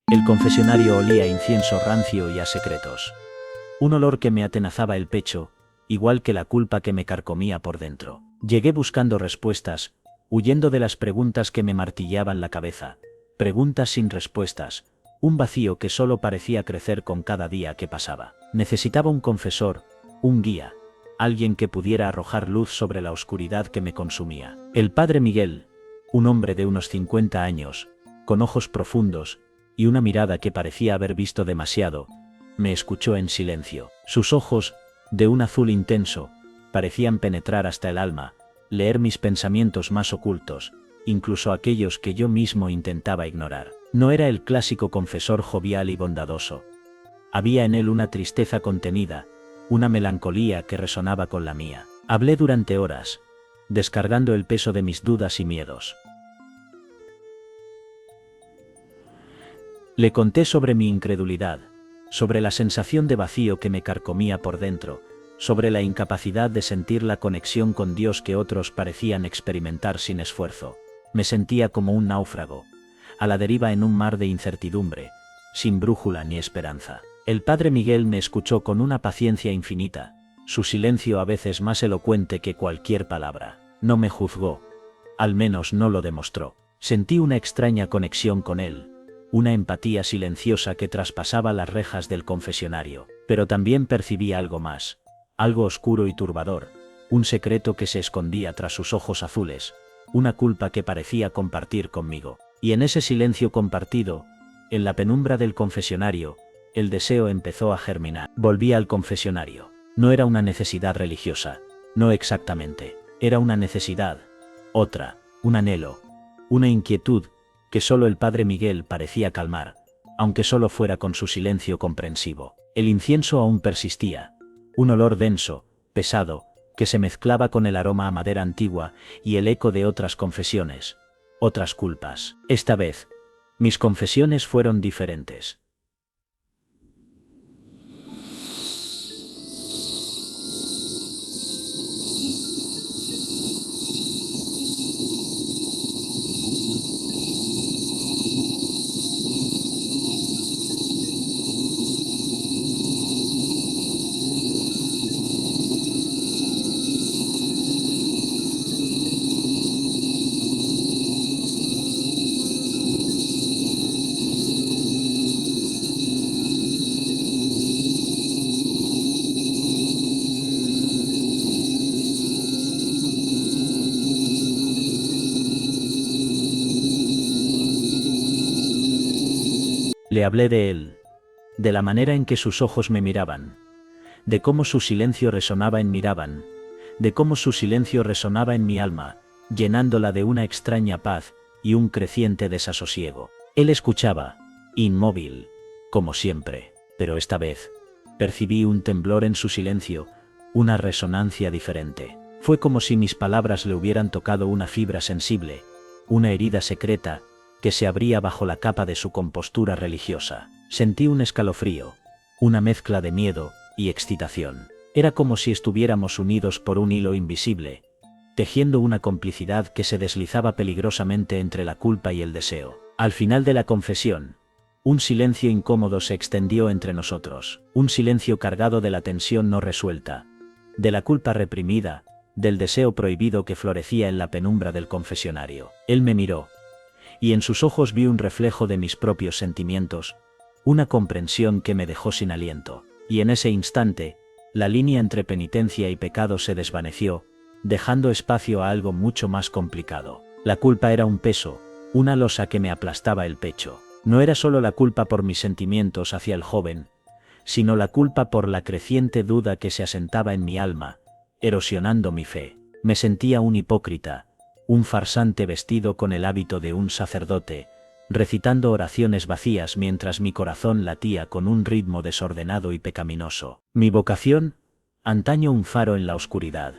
El confesionario olía a incienso rancio y a secretos. Un olor que me atenazaba el pecho, igual que la culpa que me carcomía por dentro. Llegué buscando respuestas, huyendo de las preguntas que me martillaban la cabeza. Preguntas sin respuestas, un vacío que solo parecía crecer con cada día que pasaba. Necesitaba un confesor, un guía, alguien que pudiera arrojar luz sobre la oscuridad que me consumía. El padre Miguel, un hombre de unos 50 años, con ojos profundos, y una mirada que parecía haber visto demasiado, me escuchó en silencio. Sus ojos, de un azul intenso, parecían penetrar hasta el alma, leer mis pensamientos más ocultos, incluso aquellos que yo mismo intentaba ignorar. No era el clásico confesor jovial y bondadoso. Había en él una tristeza contenida, una melancolía que resonaba con la mía. Hablé durante horas, descargando el peso de mis dudas y miedos. Le conté sobre mi incredulidad, sobre la sensación de vacío que me carcomía por dentro, sobre la incapacidad de sentir la conexión con Dios que otros parecían experimentar sin esfuerzo. Me sentía como un náufrago, a la deriva en un mar de incertidumbre, sin brújula ni esperanza. El padre Miguel me escuchó con una paciencia infinita, su silencio a veces más elocuente que cualquier palabra. No me juzgó, al menos no lo demostró. Sentí una extraña conexión con él, una empatía silenciosa que traspasaba las rejas del confesionario, pero también percibí algo más, algo oscuro y turbador, un secreto que se escondía tras sus ojos azules, una culpa que parecía compartir conmigo. Y en ese silencio compartido, en la penumbra del confesionario, el deseo empezó a germinar. Volví al confesionario. No era una necesidad religiosa, no exactamente, era una necesidad, otra, un anhelo, una inquietud que solo el padre Miguel parecía calmar, aunque solo fuera con su silencio comprensivo. El incienso aún persistía, un olor denso, pesado, que se mezclaba con el aroma a madera antigua y el eco de otras confesiones, otras culpas. Esta vez, mis confesiones fueron diferentes. Le hablé de él, de la manera en que sus ojos me miraban, de cómo su silencio resonaba en miraban, de cómo su silencio resonaba en mi alma, llenándola de una extraña paz y un creciente desasosiego. Él escuchaba, inmóvil, como siempre, pero esta vez, percibí un temblor en su silencio, una resonancia diferente. Fue como si mis palabras le hubieran tocado una fibra sensible, una herida secreta, que se abría bajo la capa de su compostura religiosa. Sentí un escalofrío, una mezcla de miedo y excitación. Era como si estuviéramos unidos por un hilo invisible, tejiendo una complicidad que se deslizaba peligrosamente entre la culpa y el deseo. Al final de la confesión, un silencio incómodo se extendió entre nosotros, un silencio cargado de la tensión no resuelta, de la culpa reprimida, del deseo prohibido que florecía en la penumbra del confesionario. Él me miró, y en sus ojos vi un reflejo de mis propios sentimientos, una comprensión que me dejó sin aliento. Y en ese instante, la línea entre penitencia y pecado se desvaneció, dejando espacio a algo mucho más complicado. La culpa era un peso, una losa que me aplastaba el pecho. No era solo la culpa por mis sentimientos hacia el joven, sino la culpa por la creciente duda que se asentaba en mi alma, erosionando mi fe. Me sentía un hipócrita, un farsante vestido con el hábito de un sacerdote, recitando oraciones vacías mientras mi corazón latía con un ritmo desordenado y pecaminoso. Mi vocación, antaño un faro en la oscuridad,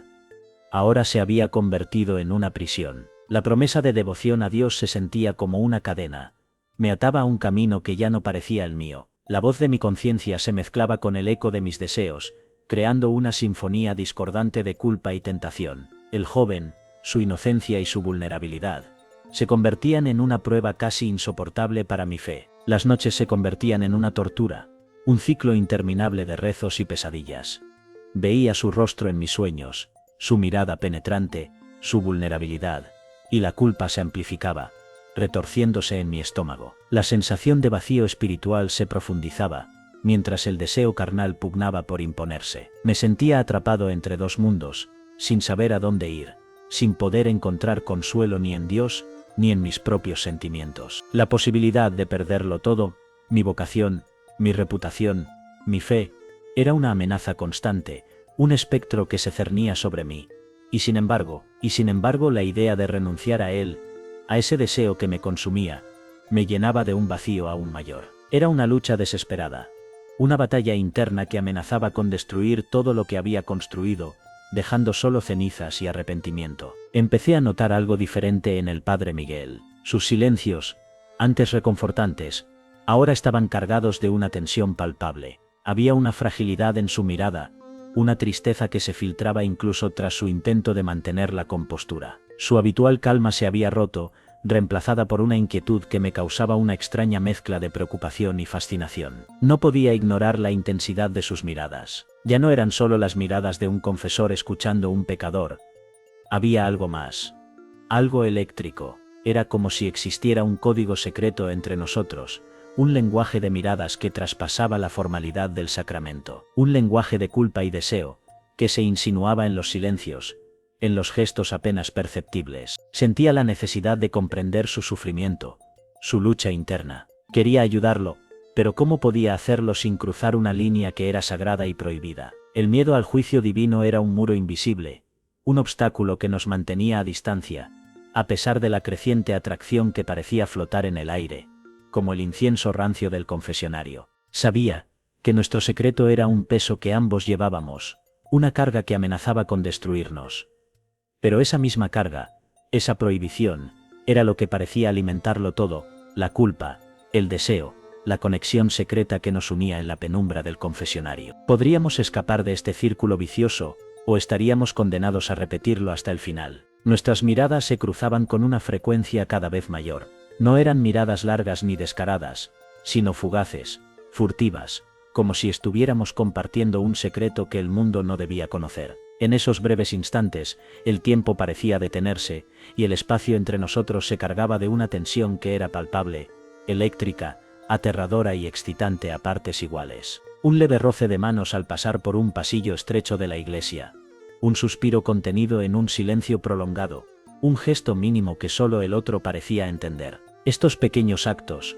ahora se había convertido en una prisión. La promesa de devoción a Dios se sentía como una cadena, me ataba a un camino que ya no parecía el mío. La voz de mi conciencia se mezclaba con el eco de mis deseos, creando una sinfonía discordante de culpa y tentación. El joven, su inocencia y su vulnerabilidad, se convertían en una prueba casi insoportable para mi fe. Las noches se convertían en una tortura, un ciclo interminable de rezos y pesadillas. Veía su rostro en mis sueños, su mirada penetrante, su vulnerabilidad, y la culpa se amplificaba, retorciéndose en mi estómago. La sensación de vacío espiritual se profundizaba, mientras el deseo carnal pugnaba por imponerse. Me sentía atrapado entre dos mundos, sin saber a dónde ir, sin poder encontrar consuelo ni en Dios, ni en mis propios sentimientos. La posibilidad de perderlo todo, mi vocación, mi reputación, mi fe, era una amenaza constante, un espectro que se cernía sobre mí, y sin embargo, la idea de renunciar a él, a ese deseo que me consumía, me llenaba de un vacío aún mayor. Era una lucha desesperada, una batalla interna que amenazaba con destruir todo lo que había construido, dejando solo cenizas y arrepentimiento. Empecé a notar algo diferente en el padre Miguel. Sus silencios, antes reconfortantes, ahora estaban cargados de una tensión palpable. Había una fragilidad en su mirada, una tristeza que se filtraba incluso tras su intento de mantener la compostura. Su habitual calma se había roto, reemplazada por una inquietud que me causaba una extraña mezcla de preocupación y fascinación. No podía ignorar la intensidad de sus miradas. Ya no eran solo las miradas de un confesor escuchando un pecador. Había algo más. Algo eléctrico. Era como si existiera un código secreto entre nosotros, un lenguaje de miradas que traspasaba la formalidad del sacramento. Un lenguaje de culpa y deseo, que se insinuaba en los silencios, en los gestos apenas perceptibles. Sentía la necesidad de comprender su sufrimiento, su lucha interna. Quería ayudarlo, pero ¿cómo podía hacerlo sin cruzar una línea que era sagrada y prohibida? El miedo al juicio divino era un muro invisible, un obstáculo que nos mantenía a distancia, a pesar de la creciente atracción que parecía flotar en el aire, como el incienso rancio del confesionario. Sabía que nuestro secreto era un peso que ambos llevábamos, una carga que amenazaba con destruirnos. Pero esa misma carga, esa prohibición, era lo que parecía alimentarlo todo: la culpa, el deseo, la conexión secreta que nos unía en la penumbra del confesionario. ¿Podríamos escapar de este círculo vicioso, o estaríamos condenados a repetirlo hasta el final? Nuestras miradas se cruzaban con una frecuencia cada vez mayor. No eran miradas largas ni descaradas, sino fugaces, furtivas, como si estuviéramos compartiendo un secreto que el mundo no debía conocer. En esos breves instantes, el tiempo parecía detenerse, y el espacio entre nosotros se cargaba de una tensión que era palpable, eléctrica, aterradora y excitante a partes iguales. Un leve roce de manos al pasar por un pasillo estrecho de la iglesia. Un suspiro contenido en un silencio prolongado. Un gesto mínimo que solo el otro parecía entender. Estos pequeños actos,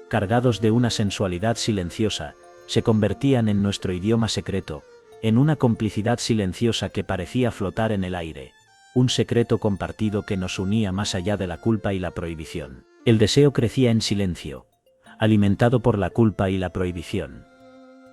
cargados de una sensualidad silenciosa, se convertían en nuestro idioma secreto, en una complicidad silenciosa que parecía flotar en el aire, un secreto compartido que nos unía más allá de la culpa y la prohibición. El deseo crecía en silencio, alimentado por la culpa y la prohibición.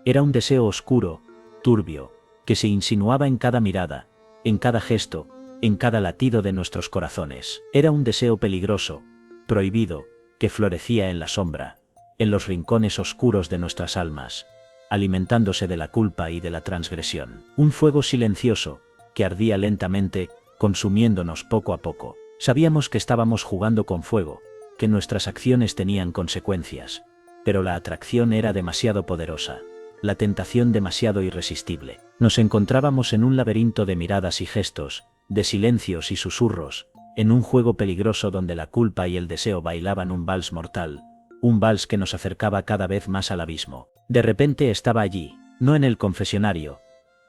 Era un deseo oscuro, turbio, que se insinuaba en cada mirada, en cada gesto, en cada latido de nuestros corazones. Era un deseo peligroso, prohibido, que florecía en la sombra, en los rincones oscuros de nuestras almas, alimentándose de la culpa y de la transgresión. Un fuego silencioso, que ardía lentamente, consumiéndonos poco a poco. Sabíamos que estábamos jugando con fuego, que nuestras acciones tenían consecuencias, pero la atracción era demasiado poderosa, la tentación demasiado irresistible. Nos encontrábamos en un laberinto de miradas y gestos, de silencios y susurros, en un juego peligroso donde la culpa y el deseo bailaban un vals mortal, un vals que nos acercaba cada vez más al abismo. De repente estaba allí, no en el confesionario,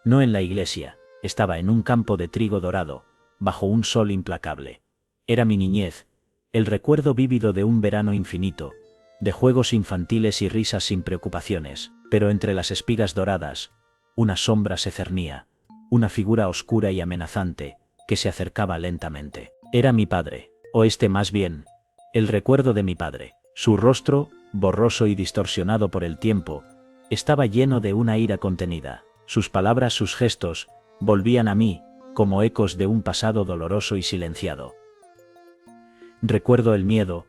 no en la iglesia, estaba en un campo de trigo dorado, bajo un sol implacable. Era mi niñez, el recuerdo vívido de un verano infinito, de juegos infantiles y risas sin preocupaciones, pero entre las espigas doradas, una sombra se cernía, una figura oscura y amenazante, que se acercaba lentamente. Era mi padre, o más bien, el recuerdo de mi padre. Su rostro, borroso y distorsionado por el tiempo, estaba lleno de una ira contenida. Sus palabras, sus gestos, volvían a mí, como ecos de un pasado doloroso y silenciado. Recuerdo el miedo,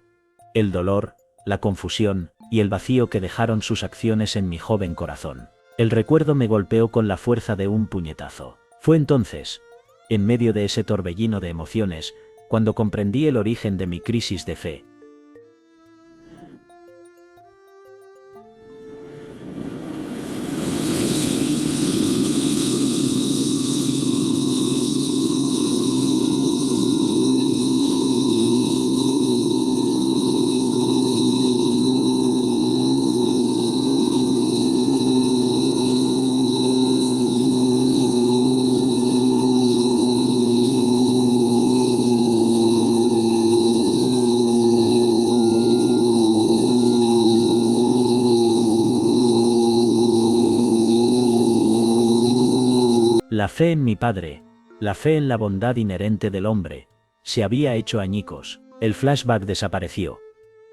el dolor, la confusión y el vacío que dejaron sus acciones en mi joven corazón. El recuerdo me golpeó con la fuerza de un puñetazo. Fue entonces, en medio de ese torbellino de emociones, cuando comprendí el origen de mi crisis de fe. La fe en mi padre, la fe en la bondad inherente del hombre, se había hecho añicos. El flashback desapareció,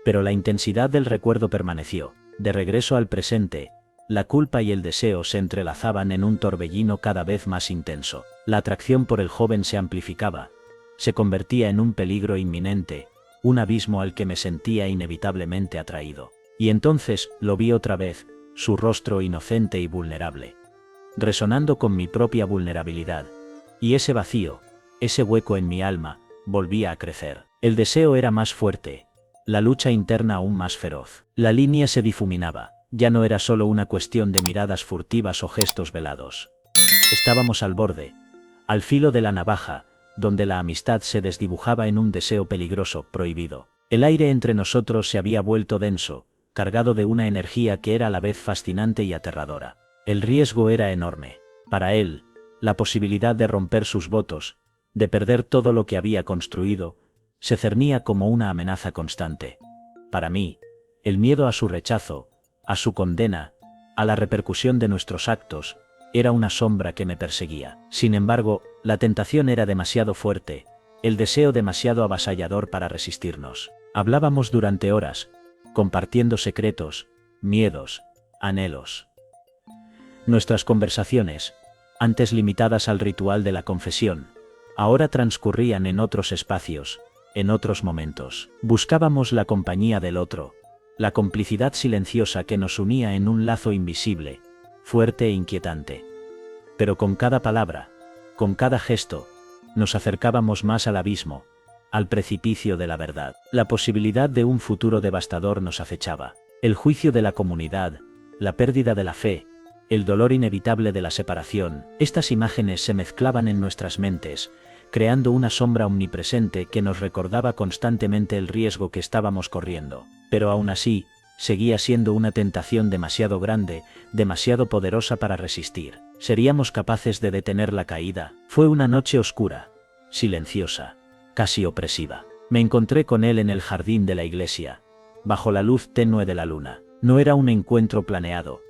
pero la intensidad del recuerdo permaneció. De regreso al presente, la culpa y el deseo se entrelazaban en un torbellino cada vez más intenso. La atracción por el joven se amplificaba, se convertía en un peligro inminente, un abismo al que me sentía inevitablemente atraído. Y entonces lo vi otra vez, su rostro inocente y vulnerable, resonando con mi propia vulnerabilidad. Y ese vacío, ese hueco en mi alma, volvía a crecer. El deseo era más fuerte, la lucha interna aún más feroz. La línea se difuminaba, ya no era solo una cuestión de miradas furtivas o gestos velados. Estábamos al borde, al filo de la navaja, donde la amistad se desdibujaba en un deseo peligroso, prohibido. El aire entre nosotros se había vuelto denso, cargado de una energía que era a la vez fascinante y aterradora. El riesgo era enorme. Para él, la posibilidad de romper sus votos, de perder todo lo que había construido, se cernía como una amenaza constante. Para mí, el miedo a su rechazo, a su condena, a la repercusión de nuestros actos, era una sombra que me perseguía. Sin embargo, la tentación era demasiado fuerte, el deseo demasiado avasallador para resistirnos. Hablábamos durante horas, compartiendo secretos, miedos, anhelos. Nuestras conversaciones, antes limitadas al ritual de la confesión, ahora transcurrían en otros espacios, en otros momentos. Buscábamos la compañía del otro, la complicidad silenciosa que nos unía en un lazo invisible, fuerte e inquietante. Pero con cada palabra, con cada gesto, nos acercábamos más al abismo, al precipicio de la verdad. La posibilidad de un futuro devastador nos acechaba. El juicio de la comunidad, la pérdida de la fe, el dolor inevitable de la separación, estas imágenes se mezclaban en nuestras mentes, creando una sombra omnipresente que nos recordaba constantemente el riesgo que estábamos corriendo. Pero aún así, seguía siendo una tentación demasiado grande, demasiado poderosa para resistir. ¿Seríamos capaces de detener la caída? Fue una noche oscura, silenciosa, casi opresiva. Me encontré con él en el jardín de la iglesia, bajo la luz tenue de la luna. No era un encuentro planeado.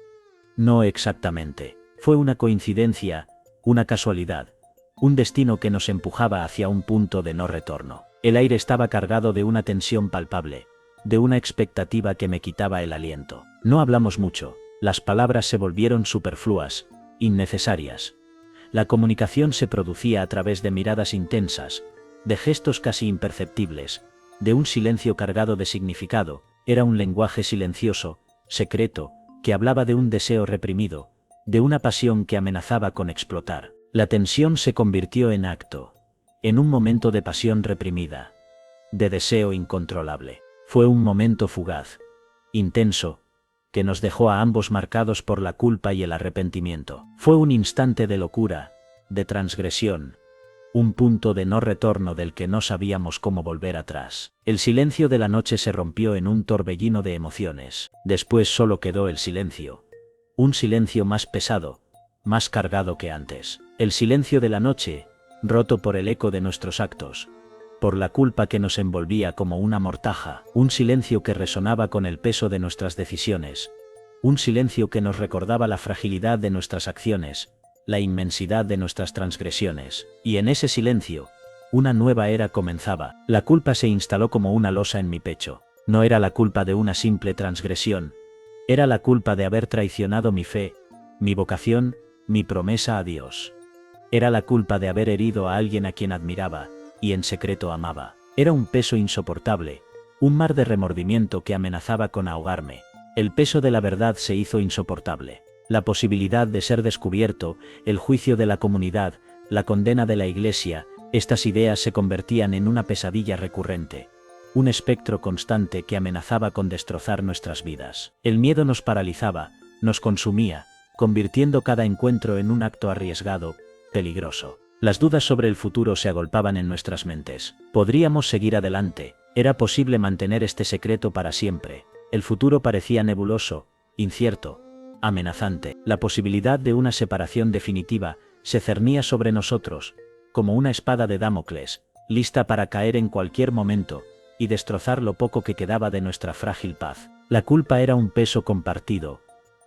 No exactamente. Fue una coincidencia, una casualidad, un destino que nos empujaba hacia un punto de no retorno. El aire estaba cargado de una tensión palpable, de una expectativa que me quitaba el aliento. No hablamos mucho, las palabras se volvieron superfluas, innecesarias. La comunicación se producía a través de miradas intensas, de gestos casi imperceptibles, de un silencio cargado de significado. Era un lenguaje silencioso, secreto, que hablaba de un deseo reprimido, de una pasión que amenazaba con explotar. La tensión se convirtió en acto, en un momento de pasión reprimida, de deseo incontrolable. Fue un momento fugaz, intenso, que nos dejó a ambos marcados por la culpa y el arrepentimiento. Fue un instante de locura, de transgresión, un punto de no retorno del que no sabíamos cómo volver atrás. El silencio de la noche se rompió en un torbellino de emociones. Después solo quedó el silencio, un silencio más pesado, más cargado que antes. El silencio de la noche, roto por el eco de nuestros actos, por la culpa que nos envolvía como una mortaja, un silencio que resonaba con el peso de nuestras decisiones, un silencio que nos recordaba la fragilidad de nuestras acciones, la inmensidad de nuestras transgresiones. Y en ese silencio, una nueva era comenzaba. La culpa se instaló como una losa en mi pecho. No era la culpa de una simple transgresión, era la culpa de haber traicionado mi fe, mi vocación, mi promesa a Dios. Era la culpa de haber herido a alguien a quien admiraba, y en secreto amaba. Era un peso insoportable, un mar de remordimiento que amenazaba con ahogarme. El peso de la verdad se hizo insoportable. La posibilidad de ser descubierto, el juicio de la comunidad, la condena de la iglesia, estas ideas se convertían en una pesadilla recurrente, un espectro constante que amenazaba con destrozar nuestras vidas. El miedo nos paralizaba, nos consumía, convirtiendo cada encuentro en un acto arriesgado, peligroso. Las dudas sobre el futuro se agolpaban en nuestras mentes. ¿Podríamos seguir adelante? ¿Era posible mantener este secreto para siempre? El futuro parecía nebuloso, incierto, amenazante. La posibilidad de una separación definitiva se cernía sobre nosotros, como una espada de Damocles, lista para caer en cualquier momento y destrozar lo poco que quedaba de nuestra frágil paz. La culpa era un peso compartido,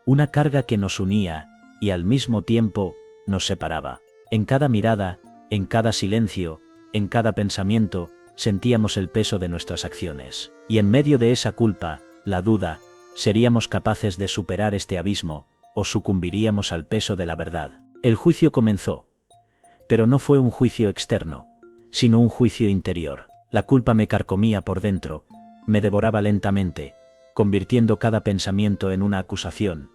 una carga que nos unía y al mismo tiempo nos separaba. En cada mirada, en cada silencio, en cada pensamiento, sentíamos el peso de nuestras acciones. Y en medio de esa culpa, la duda, ¿seríamos capaces de superar este abismo, o sucumbiríamos al peso de la verdad? El juicio comenzó. Pero no fue un juicio externo, sino un juicio interior. La culpa me carcomía por dentro, me devoraba lentamente, convirtiendo cada pensamiento en una acusación,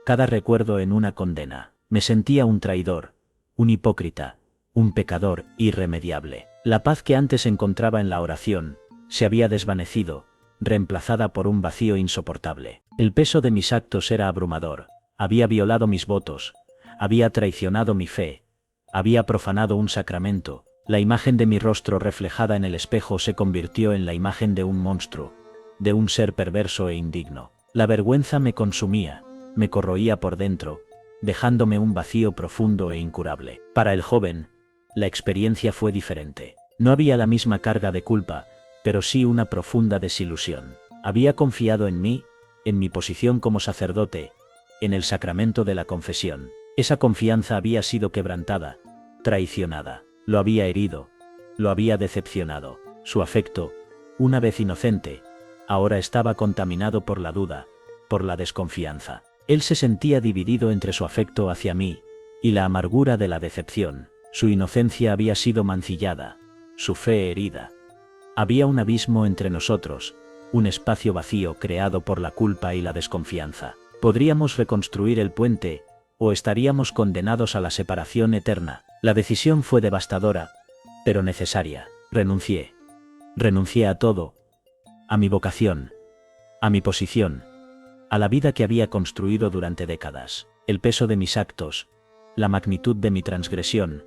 cada recuerdo en una condena. Me sentía un traidor, un hipócrita, un pecador irremediable. La paz que antes encontraba en la oración, se había desvanecido, reemplazada por un vacío insoportable. El peso de mis actos era abrumador. Había violado mis votos, había traicionado mi fe, había profanado un sacramento. La imagen de mi rostro reflejada en el espejo se convirtió en la imagen de un monstruo, de un ser perverso e indigno. La vergüenza me consumía, me corroía por dentro, dejándome un vacío profundo e incurable. Para el joven, la experiencia fue diferente. No había la misma carga de culpa, pero sí una profunda desilusión. Había confiado en mí, en mi posición como sacerdote, en el sacramento de la confesión. Esa confianza había sido quebrantada, traicionada. Lo había herido, lo había decepcionado. Su afecto, una vez inocente, ahora estaba contaminado por la duda, por la desconfianza. Él se sentía dividido entre su afecto hacia mí y la amargura de la decepción. Su inocencia había sido mancillada, su fe herida. Había un abismo entre nosotros, un espacio vacío creado por la culpa y la desconfianza. ¿Podríamos reconstruir el puente, o estaríamos condenados a la separación eterna? La decisión fue devastadora, pero necesaria. Renuncié. Renuncié a todo, a mi vocación, a mi posición, a la vida que había construido durante décadas. El peso de mis actos, la magnitud de mi transgresión,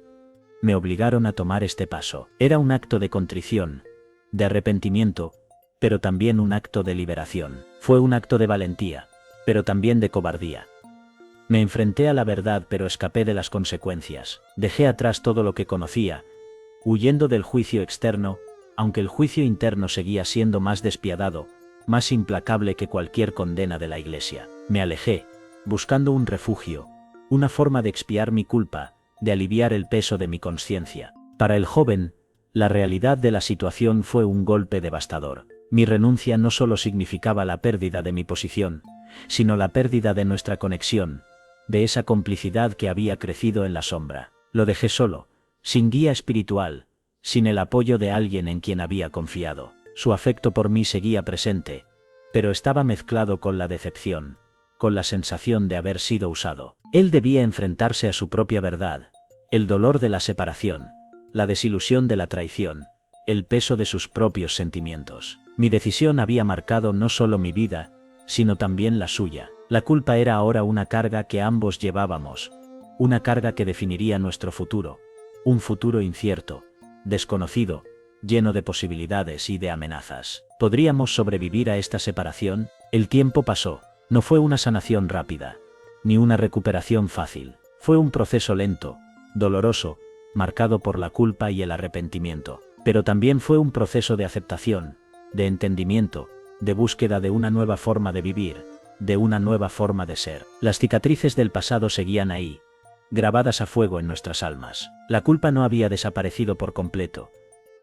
me obligaron a tomar este paso. Era un acto de contrición, de arrepentimiento, pero también un acto de liberación. Fue un acto de valentía, pero también de cobardía. Me enfrenté a la verdad, pero escapé de las consecuencias. Dejé atrás todo lo que conocía, huyendo del juicio externo, aunque el juicio interno seguía siendo más despiadado, más implacable que cualquier condena de la Iglesia. Me alejé, buscando un refugio, una forma de expiar mi culpa, de aliviar el peso de mi conciencia. Para el joven, la realidad de la situación fue un golpe devastador. Mi renuncia no solo significaba la pérdida de mi posición, sino la pérdida de nuestra conexión, de esa complicidad que había crecido en la sombra. Lo dejé solo, sin guía espiritual, sin el apoyo de alguien en quien había confiado. Su afecto por mí seguía presente, pero estaba mezclado con la decepción, con la sensación de haber sido usado. Él debía enfrentarse a su propia verdad, el dolor de la separación, la desilusión de la traición, el peso de sus propios sentimientos. Mi decisión había marcado no solo mi vida, sino también la suya. La culpa era ahora una carga que ambos llevábamos, una carga que definiría nuestro futuro, un futuro incierto, desconocido, lleno de posibilidades y de amenazas. ¿Podríamos sobrevivir a esta separación? El tiempo pasó. No fue una sanación rápida, ni una recuperación fácil. Fue un proceso lento, doloroso, marcado por la culpa y el arrepentimiento. Pero también fue un proceso de aceptación, de entendimiento, de búsqueda de una nueva forma de vivir, de una nueva forma de ser. Las cicatrices del pasado seguían ahí, grabadas a fuego en nuestras almas. La culpa no había desaparecido por completo,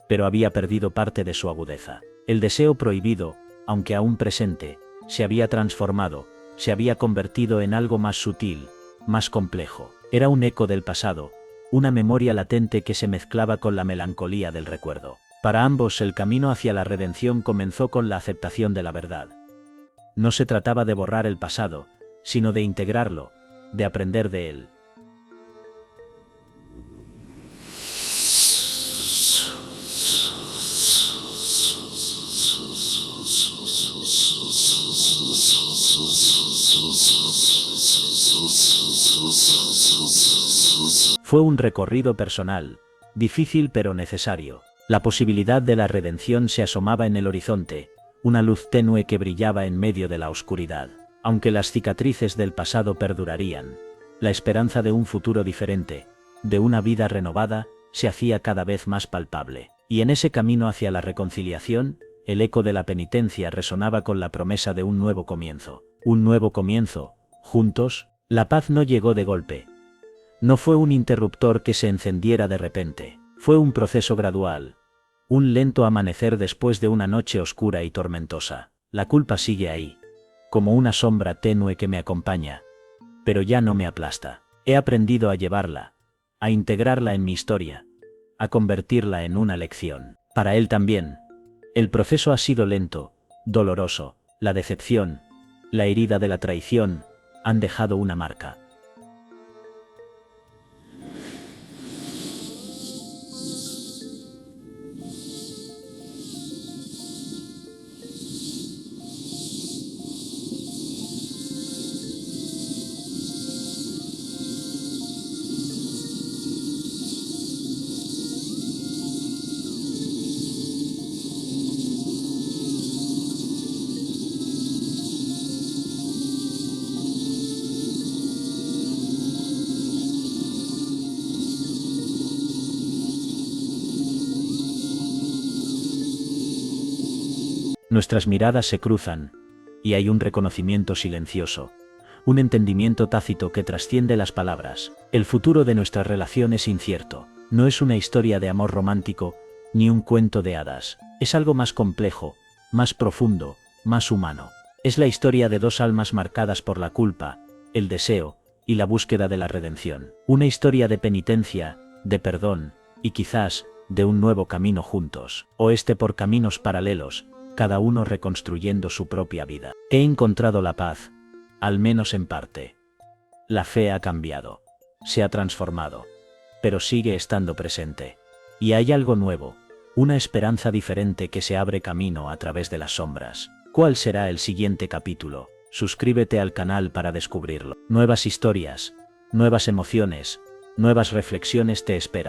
pero había perdido parte de su agudeza. El deseo prohibido, aunque aún presente, se había transformado, se había convertido en algo más sutil, más complejo. Era un eco del pasado, una memoria latente que se mezclaba con la melancolía del recuerdo. Para ambos el camino hacia la redención comenzó con la aceptación de la verdad. No se trataba de borrar el pasado, sino de integrarlo, de aprender de él. Fue un recorrido personal, difícil pero necesario. La posibilidad de la redención se asomaba en el horizonte, una luz tenue que brillaba en medio de la oscuridad. Aunque las cicatrices del pasado perdurarían, la esperanza de un futuro diferente, de una vida renovada, se hacía cada vez más palpable. Y en ese camino hacia la reconciliación, el eco de la penitencia resonaba con la promesa de un nuevo comienzo. Un nuevo comienzo, juntos. La paz no llegó de golpe. No fue un interruptor que se encendiera de repente, fue un proceso gradual, un lento amanecer después de una noche oscura y tormentosa. La culpa sigue ahí, como una sombra tenue que me acompaña, pero ya no me aplasta. He aprendido a llevarla, a integrarla en mi historia, a convertirla en una lección. Para él también. El proceso ha sido lento, doloroso, la decepción, la herida de la traición, han dejado una marca. Nuestras miradas se cruzan, y hay un reconocimiento silencioso, un entendimiento tácito que trasciende las palabras. El futuro de nuestra relación es incierto, no es una historia de amor romántico, ni un cuento de hadas, es algo más complejo, más profundo, más humano. Es la historia de dos almas marcadas por la culpa, el deseo, y la búsqueda de la redención. Una historia de penitencia, de perdón, y quizás, de un nuevo camino juntos, o por caminos paralelos, cada uno reconstruyendo su propia vida. He encontrado la paz, al menos en parte. La fe ha cambiado, se ha transformado, pero sigue estando presente. Y hay algo nuevo, una esperanza diferente que se abre camino a través de las sombras. ¿Cuál será el siguiente capítulo? Suscríbete al canal para descubrirlo. Nuevas historias, nuevas emociones, nuevas reflexiones te esperan.